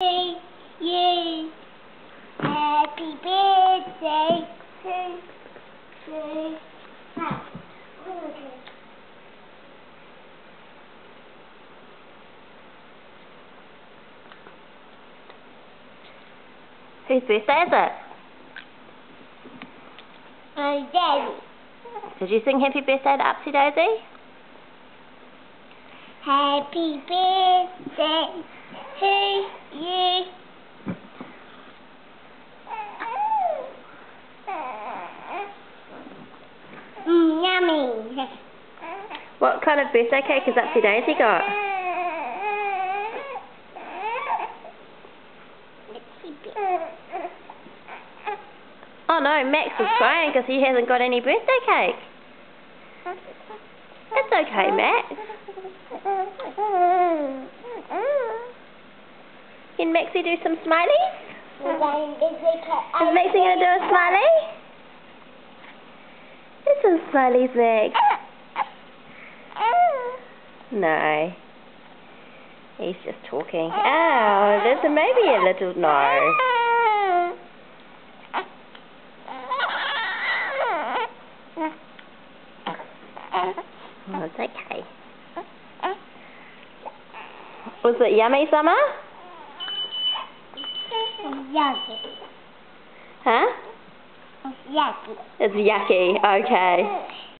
You. Happy birthday to you. Whose birthday is it? My daddy. Did you sing happy birthday to Upsy Daisy? Happy birthday to you. Yummy. What kind of birthday cake has Upsy Daisy got? Oh no, Max is crying because he hasn't got any birthday cake. It's okay, Max. Can Maxie do some smileys? Is Maxie going to do a smiley? Do some smileys, Max. No. He's just talking. Oh, there's maybe a little no. Oh, it's okay. Was it yummy, Summer? Yucky. Huh? Yucky. It's yucky. Okay.